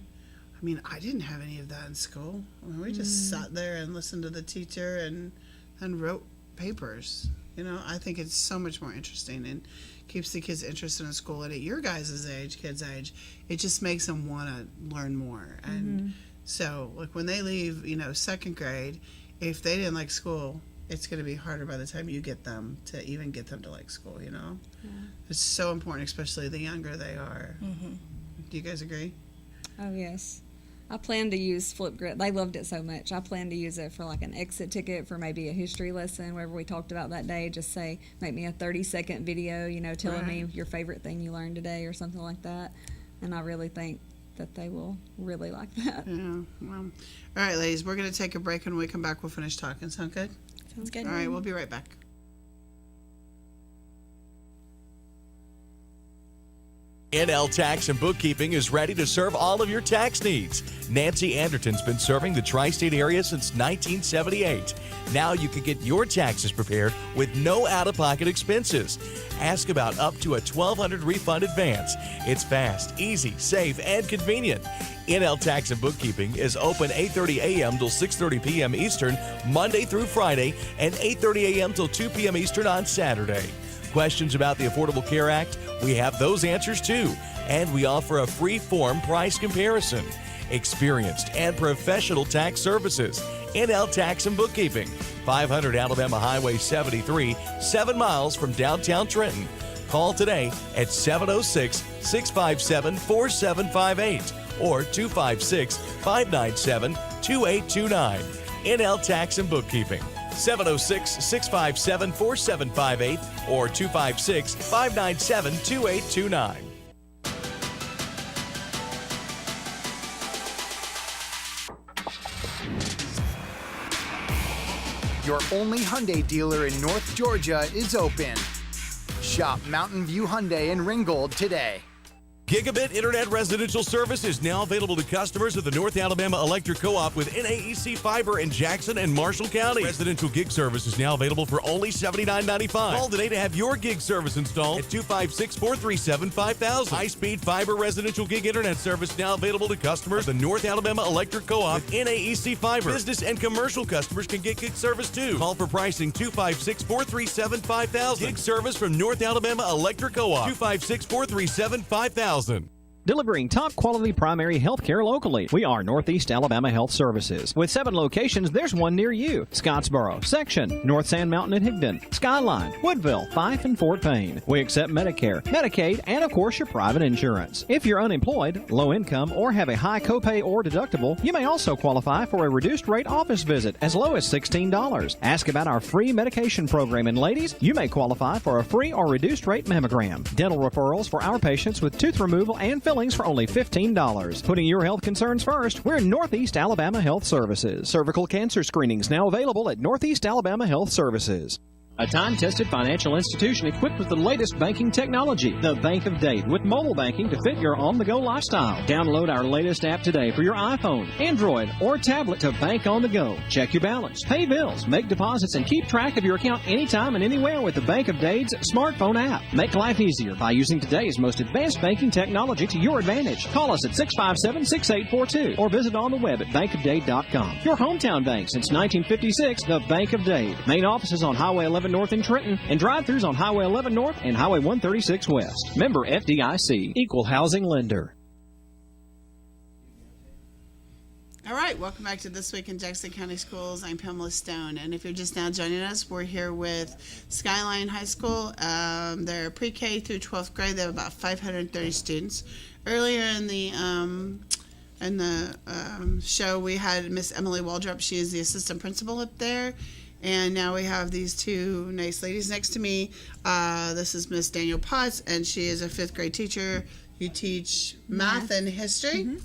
I didn't have any of that in school. We just sat there and listened to the teacher and wrote papers. I think it's so much more interesting and keeps the kids interested in school. And at your guys' age, kids' age, it just makes them want to learn more. And so, when they leave, second grade, if they didn't like school, it's going to be harder by the time you get them to even get them to like school, Yeah. It's so important, especially the younger they are. Mm-hmm. Do you guys agree? Oh, yes. I plan to use Flipgrid. They loved it so much. I plan to use it for like an exit ticket for maybe a history lesson, wherever we talked about that day. Just say, make me a 30-second video, telling me your favorite thing you learned today or something like that. And I really think that they will really like that. Yeah. Well, all right, ladies, we're going to take a break, and when we come back, we'll finish talking. Sound good? Sounds good. All right, we'll be right back. NL Tax and Bookkeeping is ready to serve all of your tax needs. Nancy Anderton's been serving the tri-state area since 1978. Now you can get your taxes prepared with no out-of-pocket expenses. Ask about up to a $1,200 refund advance. It's fast, easy, safe, and convenient. NL Tax and Bookkeeping is open 8:30 a.m. till 6:30 p.m. Eastern, Monday through Friday, and 8:30 a.m. till 2 p.m. Eastern on Saturday. Questions about the Affordable Care Act? We have those answers too. And we offer a free form price comparison. Experienced and professional tax services. NL Tax and Bookkeeping. 500 Alabama Highway 73, 7 miles from downtown Trenton. Call today at 706-657-4758 or 256-597-2829. NL Tax and Bookkeeping. 706-657-4758 or 256-597-2829. Your only Hyundai dealer in North Georgia is open. Shop Mountain View Hyundai in Ringgold today. Gigabit Internet residential service is now available to customers of the North Alabama Electric Co-op with NAEC Fiber in Jackson and Marshall County. Residential gig service is now available for only $79.95. Call today to have your gig service installed at 256-437-5000. High-speed fiber residential gig internet service now available to customers of the North Alabama Electric Co-op with NAEC Fiber. Business and commercial customers can get gig service too. Call for pricing 256-437-5000. Gig service from North Alabama Electric Co-op. 256-437-5000. Delivering top quality primary health care locally. We are Northeast Alabama Health Services. With 7 locations, there's one near you. Scottsboro, Section, North Sand Mountain and Higdon, Skyline, Woodville, Fife, and Fort Payne. We accept Medicare, Medicaid, and of course your private insurance. If you're unemployed, low income, or have a high copay or deductible, you may also qualify for a reduced rate office visit as low as $16. Ask about our free medication program, and ladies, you may qualify for a free or reduced rate mammogram. Dental referrals for our patients with tooth removal and fillings for only $15. Putting your health concerns first, we're Northeast Alabama Health Services. Cervical cancer screenings now available at Northeast Alabama Health Services. A time-tested financial institution equipped with the latest banking technology, the Bank of Dade, with mobile banking to fit your on-the-go lifestyle. Download our latest app today for your iPhone, Android, or tablet to bank on the go. Check your balance, pay bills, make deposits, and keep track of your account anytime and anywhere with the Bank of Dade's smartphone app. Make life easier by using today's most advanced banking technology to your advantage. Call us at 657-6842 or visit on the web at bankofdade.com. Your hometown bank since 1956, the Bank of Dade. Main office is on Highway 11 North in Trenton, and drive-thrus on Highway 11 North and Highway 136 West. Member FDIC, Equal Housing Lender. All right, welcome back to This Week in Jackson County Schools. I'm Pamela Stone, and if you're just now joining us, we're here with Skyline High School. They're pre-K through 12th grade. They have about 530 students. Earlier in the show, we had Miss Emily Waldrop. She is the assistant principal up there. And now we have these two nice ladies next to me. This is Miss Danielle Potts, and she is a 5th grade teacher. You teach math and history,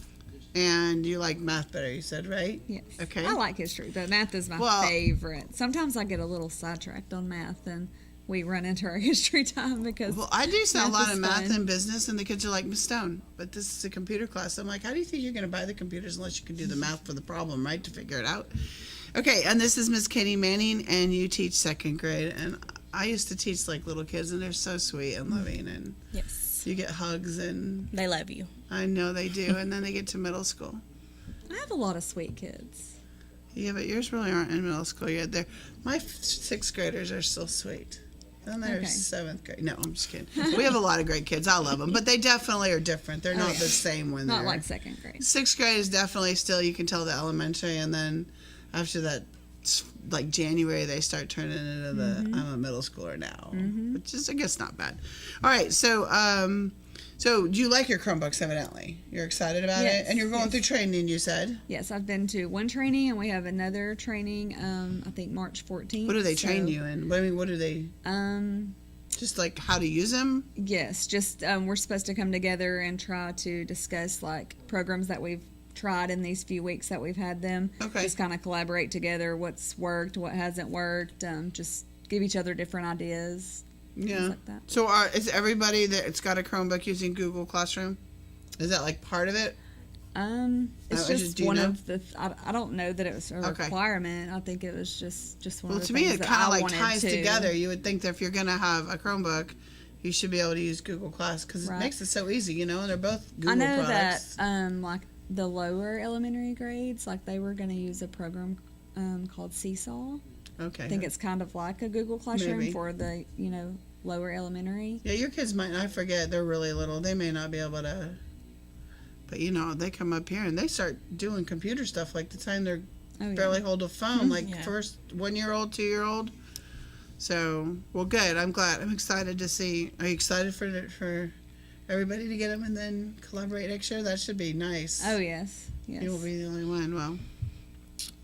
and you like math better, you said, right? Yes. Okay. I like history, but math is my favorite. Sometimes I get a little sidetracked on math, and we run into our history time because I do a lot of math and business, and the kids are like, Miss Stone, but this is a computer class. I'm like, how do you think you're going to buy the computers unless you can do the math for the problem, right, to figure it out? Okay, and this is Miss Katie Manning, and you teach 2nd grade. And I used to teach like little kids, and they're so sweet and loving, and you get hugs, and they love you. I know they do. And then they get to middle school. I have a lot of sweet kids. Yeah, but yours really aren't in middle school yet. My 6th graders are still sweet. And they're 7th grade. No, I'm just kidding. We have a lot of great kids. I love them, but they definitely are different. They're not the same when they're not like 2nd grade. 6th grade is definitely still, you can tell, the elementary, and then after that, like January, they start turning into the I'm a middle schooler now, which is, I guess, not bad. All right, so do you like your Chromebooks? Evidently, you're excited about it, and you're going through training. You said yes. I've been to one training, and we have another training. I think March 14th. What do they train you in? I mean, what do they? Just like how to use them? Yes, just we're supposed to come together and try to discuss like programs that we've tried in these few weeks that we've had them. Okay. Just kind of collaborate together, what's worked, what hasn't worked, just give each other different ideas. Yeah. Like that. So is everybody that's got a Chromebook using Google Classroom? Is that like part of it? It's just one of the. I don't know that it was a requirement. I think it was just one of the things. Well, to me, it kind of like ties together. You would think that if you're going to have a Chromebook, you should be able to use Google Class because it makes it so easy, and they're both Google products. I know that like the lower elementary grades, like they were going to use a program called Seesaw. Okay. I think it's kind of like a Google Classroom for the lower elementary. Yeah, your kids might. I forget, they're really little. They may not be able to. But they come up here and they start doing computer stuff like the time they're barely hold a phone, first 1-year-old, 2-year-old. So, well, good. I'm glad. I'm excited to see. Are you excited for everybody to get them and then collaborate next year? That should be nice. Oh yes, yes. You will be the only one. Well,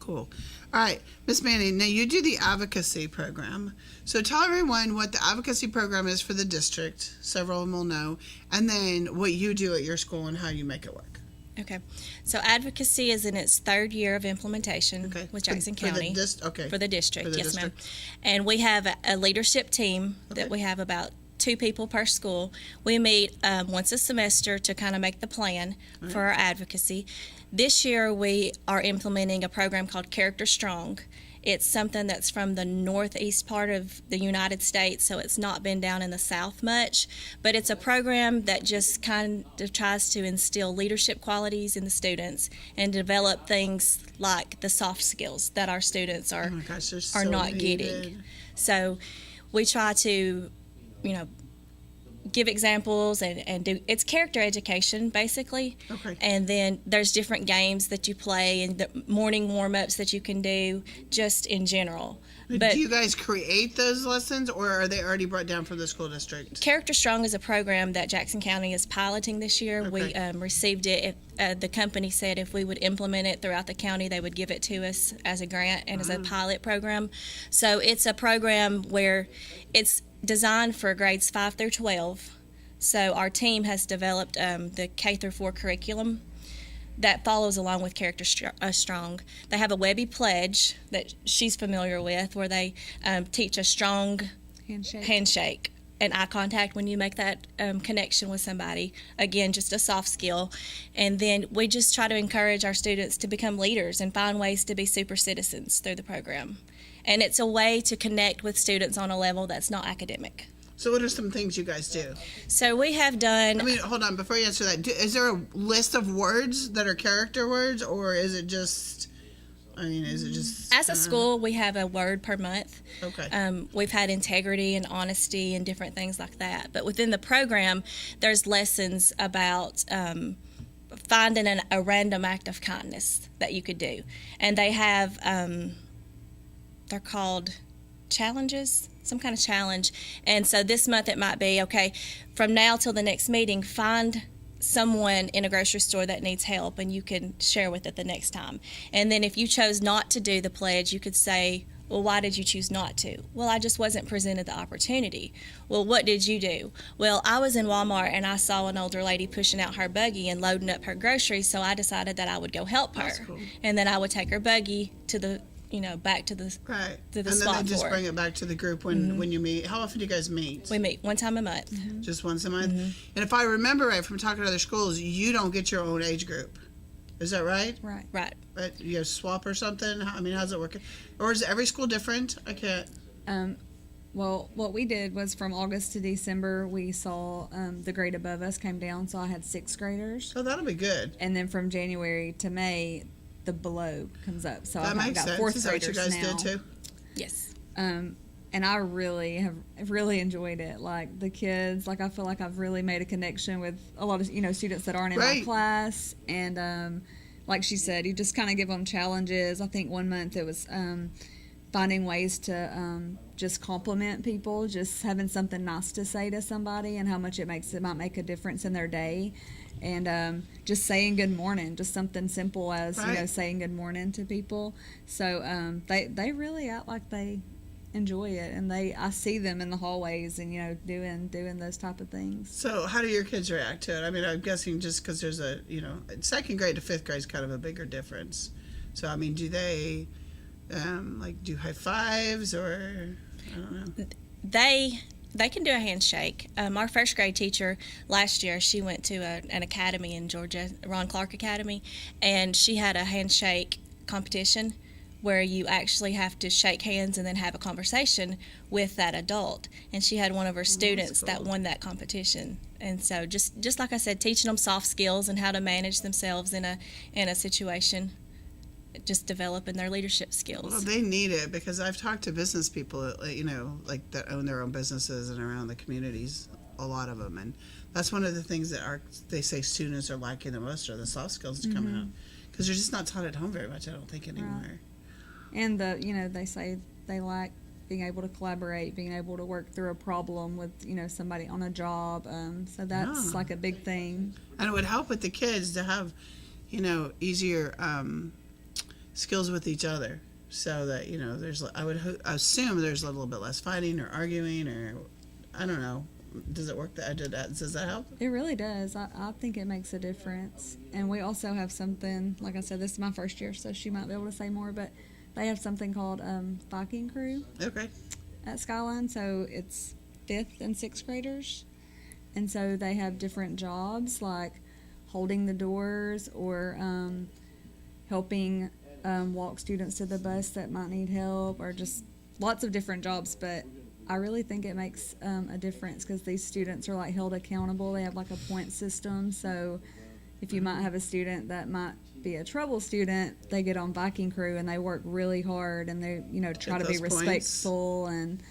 cool. All right, Miss Manning, now you do the advocacy program. So tell everyone what the advocacy program is for the district. Several of them will know. And then what you do at your school and how you make it work. Okay. So advocacy is in its third year of implementation with Jackson County. For the district, For the yes, ma'am. district. And we have a leadership team that we have about 2 people per school. We meet once a semester to kind of make the plan for our advocacy. This year we are implementing a program called Character Strong. It's something that's from the northeast part of the United States, so it's not been down in the south much, but it's a program that just kind of tries to instill leadership qualities in the students and develop things like the soft skills that our students are not getting. So we try to, give examples and do, it's character education basically. And then there's different games that you play and the morning warm-ups that you can do just in general. But do you guys create those lessons, or are they already brought down from the school district? Character Strong is a program that Jackson County is piloting this year. We received it. The company said if we would implement it throughout the county, they would give it to us as a grant and as a pilot program. So it's a program where it's designed for grades 5 through 12. So our team has developed the K through 4 curriculum that follows along with Character Strong. They have a Webby Pledge that she's familiar with, where they teach a strong handshake and eye contact when you make that connection with somebody. Again, just a soft skill. And then we just try to encourage our students to become leaders and find ways to be super citizens through the program. And it's a way to connect with students on a level that's not academic. So what are some things you guys do? So we have done... hold on, before you answer that, is there a list of words that are character words, or is it just... As a school, we have a word per month. Okay. We've had integrity and honesty and different things like that. But within the program, there's lessons about finding a random act of kindness that you could do. And they have... they're called challenges, some kind of challenge. And so this month it might be, okay, from now till the next meeting, find someone in a grocery store that needs help and you can share with it the next time. And then if you chose not to do the pledge, you could say, well, why did you choose not to? Well, I just wasn't presented the opportunity. Well, what did you do? Well, I was in Walmart and I saw an older lady pushing out her buggy and loading up her groceries, so I decided that I would go help her. That's cool. And then I would take her buggy to the back to the to the spot. And then they just for it. bring it back to the group when you meet. How often do you guys meet? We meet one time a month. Just once a month? And if I remember right from talking to other schools, you don't get your own age group. Is that right? Right. But you swap or something? How's it working? Or is every school different? I can't... Well, what we did was from August to December, we saw the grade above us came down, so I had 6th graders. Oh, that'll be good. And then from January to May, the below comes up. So that I've got sense. 4th Is that graders what you guys now. did too? Yes. And I really have really enjoyed it. Like the kids, like I feel like I've really made a connection with a lot of students that aren't in my class. And like she said, you just kind of give them challenges. I think one month it was finding ways to just compliment people, just having something nice to say to somebody, and how much it might make a difference in their day. And just saying good morning, just something simple as saying good morning to people. So they really act like they enjoy it, and I see them in the hallways and doing those type of things. So how do your kids react to it? I'm guessing just because there's a 2nd grade to 5th grade is kind of a bigger difference. So do they do high fives, or I don't know? They can do a handshake. Our 1st grade teacher last year, she went to an academy in Georgia, Ron Clark Academy, and she had a handshake competition where you actually have to shake hands and then have a conversation with that adult. And she had one of her students that won that competition. And so just like I said, teaching them soft skills and how to manage themselves in a situation, just developing their leadership skills. Well, they need it, because I've talked to business people, that own their own businesses and around the communities, a lot of them, and that's one of the things that they say students are lacking the most, are the soft skills to come out, because they're just not taught at home very much, I don't think, anymore. Right. And they say they lack being able to collaborate, being able to work through a problem with somebody on a job. So that's like a big thing. And it would help with the kids to have easier skills with each other, so that there's I assume there's a little bit less fighting or arguing, or I don't know. Does it work? Does that help? It really does. I think it makes a difference. And we also have something, like I said, this is my first year, so she might be able to say more, but they have something called Viking Crew. Okay. At Skyline, so it's 5th and 6th graders. And so they have different jobs like holding the doors or helping walk students to the bus that might need help, or just lots of different jobs. But I really think it makes a difference because these students are like held accountable. They have like a point system. So if you might have a student that might be a trouble student, they get on Viking Crew and they work really hard and they try to be respectful and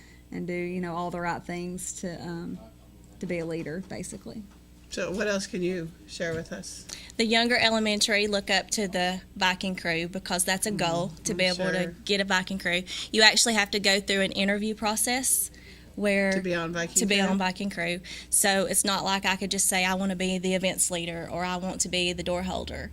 do all the right things to be a leader, basically. So what else can you share with us? The younger elementary look up to the Viking Crew because that's a goal to be able to get a Viking Crew. You actually have to go through an interview process to be on Viking Crew. So it's not like I could just say I want to be the events leader or I want to be the door holder.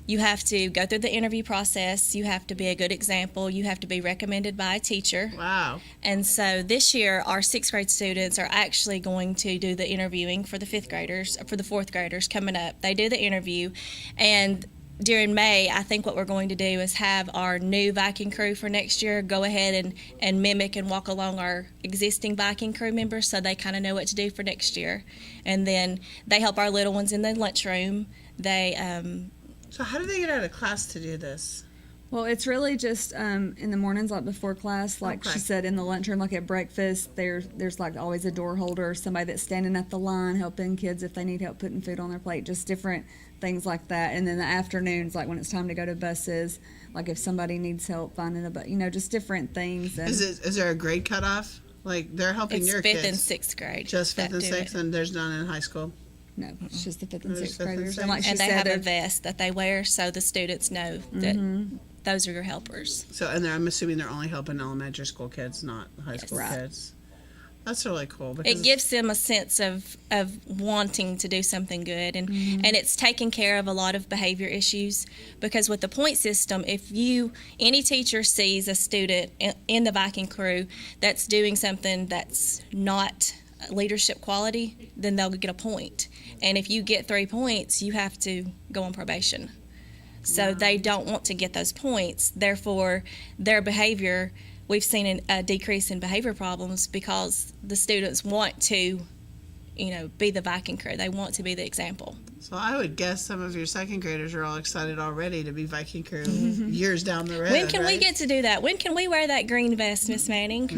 You have to go through the interview process. You have to be a good example. You have to be recommended by a teacher. Wow. And so this year, our 6th grade students are actually going to do the interviewing for the 5th graders, for the 4th graders coming up. They do the interview. And during May, I think what we're going to do is have our new Viking Crew for next year go ahead and mimic and walk along our existing Viking Crew members so they kind of know what to do for next year. And then they help our little ones in the lunchroom. So how do they get out of class to do this? Well, it's really just in the mornings, like before class, like she said, in the lunchroom, like at breakfast, there's like always a door holder, somebody that's standing at the line helping kids if they need help putting food on their plate, just different things like that. And then the afternoons, like when it's time to go to buses, like if somebody needs help finding just different things. And is there a grade cutoff? Like they're helping your kids? It's 5th and 6th grade. Just 5th and 6th, and there's none in high school? No, it's just the 5th and 6th graders. And they have a vest that they wear so the students know that those are your helpers. So, and I'm assuming they're only helping elementary school kids, not high school kids. That's really cool. It gives them a sense of wanting to do something good, and it's taking care of a lot of behavior issues, because with the point system, if any teacher sees a student in the Viking Crew that's doing something that's not leadership quality, then they'll get a point. And if you get 3 points, you have to go on probation. So they don't want to get those points. Therefore, their behavior, we've seen a decrease in behavior problems because the students want to, be the Viking Crew. They want to be the example. So I would guess some of your 2nd graders are all excited already to be Viking Crew years down the road. When can we get to do that? When can we wear that green vest, Miss Manning?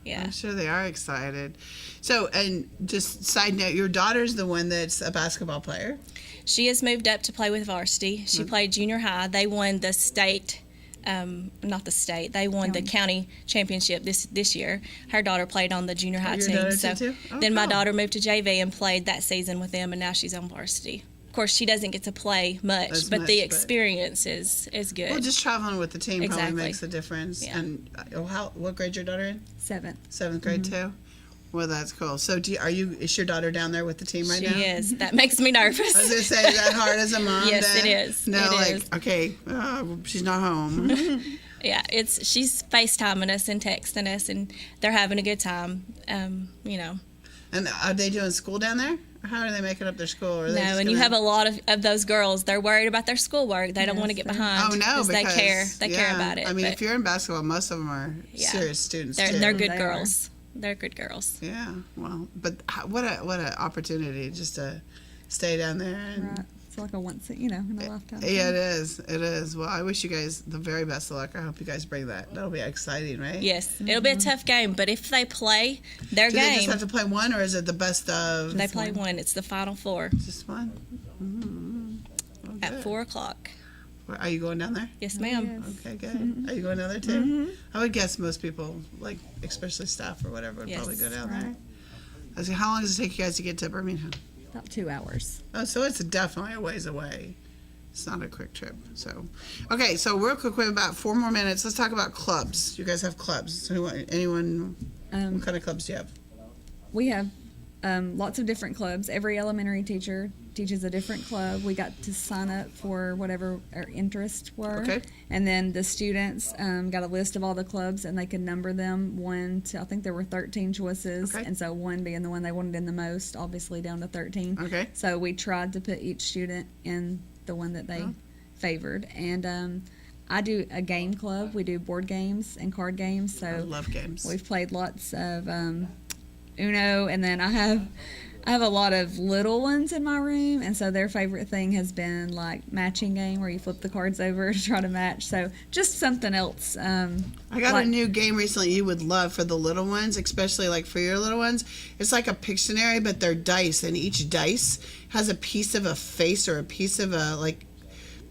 Yeah. I'm sure they are excited. So, and just side note, your daughter's the one that's a basketball player. She has moved up to play with varsity. She played junior high. They won the state, not the state. They won the county championship this year. Her daughter played on the junior high team. Then my daughter moved to JV and played that season with them, and now she's on varsity. Of course, she doesn't get to play much, but the experience is good. Well, just traveling with the team probably makes a difference. Yeah. And what grade your daughter in? 7th. 7th grade too. Well, that's cool. So, is your daughter down there with the team right now? She is. That makes me nervous. I was gonna say, is that hard as a mom? Yes, it is. No, okay, she's not home. Yeah, she's FaceTiming us and texting us, and they're having a good time. And are they doing school down there? How are they making up their school? Or you have a lot of those girls. They're worried about their schoolwork. They don't want to get behind. Oh no, because they care. They care about it. I mean, if you're in basketball, most of them are serious students. They're good girls. They're good girls. Yeah, well, but what an opportunity just to stay down there. And, It's like a once, in a lifetime. Yeah, it is. It is. Well, I wish you guys the very best of luck. I hope you guys bring that. That'll be exciting, right? Yes, it'll be a tough game, but if they play their game, they just have to play one, or is it the best of? They play one. It's the Final Four. Just one. At 4:00. Are you going down there? Yes, ma'am. Yes. Okay, good. Are you going down there too? I would guess most people, especially staff or whatever, would probably go down there. I say, how long does it take you guys to get to Birmingham? About 2 hours. Oh, so it's definitely a ways away. It's not a quick trip. So, okay, so real quick, we have about 4 more minutes. Let's talk about clubs. You guys have clubs. So anyone, what kind of clubs do you have? We have lots of different clubs. Every elementary teacher teaches a different club. We got to sign up for whatever our interests were. Okay. And then the students got a list of all the clubs, and they could number them 1 to, I think there were 13 choices. Okay. And so 1 being the one they wanted in the most, obviously down to 13. Okay. So we tried to put each student in the one that they favored. And I do a game club. We do board games and card games. So I love games. We've played lots of Uno, and then I have a lot of little ones in my room, and so their favorite thing has been like matching game, where you flip the cards over to try to match. So just something else. I got a new game recently you would love for the little ones, especially like for your little ones. It's like a Pictionary, but they're dice, and each dice has a piece of a face or a piece of a like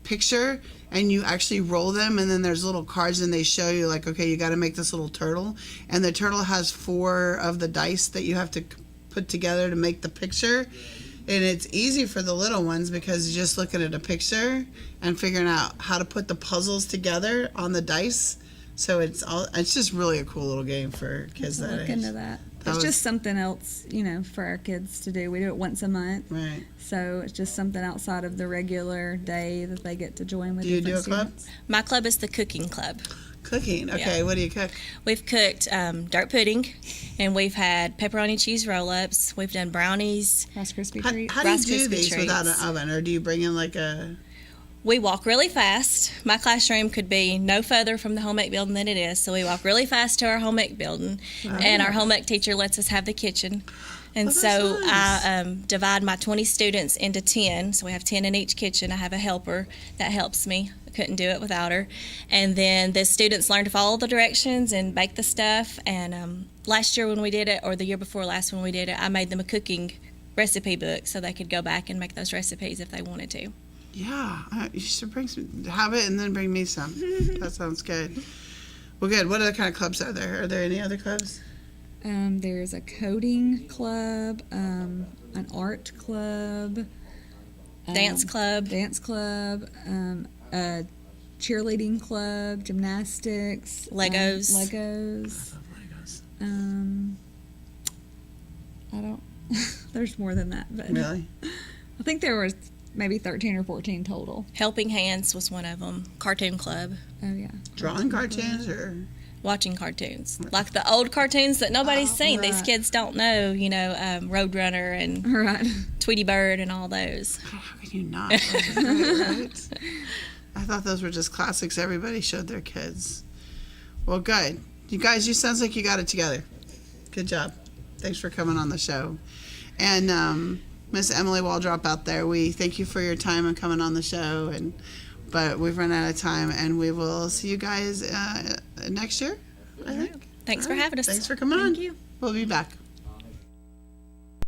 picture, and you actually roll them, and then there's little cards, and they show you like, okay, you got to make this little turtle, and the turtle has 4 of the dice that you have to put together to make the picture. And it's easy for the little ones because you're just looking at a picture and figuring out how to put the puzzles together on the dice. So it's just really a cool little game for kids that Look age. into that. It's just something else, for our kids to do. We do it once a month. Right. So it's just something outside of the regular day that they get to join with. Do you do a different club? students. My club is the cooking club. Cooking. Okay, Yeah. What do you cook? We've cooked dirt pudding, and we've had pepperoni cheese roll-ups. We've done brownies. Rice Krispie How treats. do you Rice do Krispie these without an treats. oven, or do you bring in like a... We walk really fast. My classroom could be no further from the home ec building than it is, so we walk really fast to our home ec building, and our home ec teacher lets us have the kitchen. And so I divide my 20 students into 10, so we have 10 in each kitchen. I have a helper that helps me. I couldn't do it without her. And then the students learn to follow the directions and bake the stuff. And last year when we did it, or the year before last when we did it, I made them a cooking recipe book so they could go back and make those recipes if they wanted to. Yeah, you should have it and then bring me some. That sounds good. Well, good. What other kind of clubs are there? Are there any other clubs? There's a coding club, an art club, Dance club, a cheerleading club, gymnastics, Legos. Legos. I don't. There's more than that, but Really? I think there was maybe 13 or 14 total. Helping Hands was one of them. Cartoon club. Oh yeah. Drawing cartoons or watching cartoons, like the old cartoons that nobody's seen. These kids don't know, Roadrunner and Tweety Bird and all those. How can you not? Those are great, right? I thought those were just classics everybody showed their kids. Well, good. You guys, you sounds like you got it together. Good job. Thanks for coming on the show. And Miss Emily Waldrop out there, we thank you for your time and coming on the show. But we've run out of time, and we will see you guys next year, I think. Thanks for having us. Thanks for coming on. Thank you. We'll be back.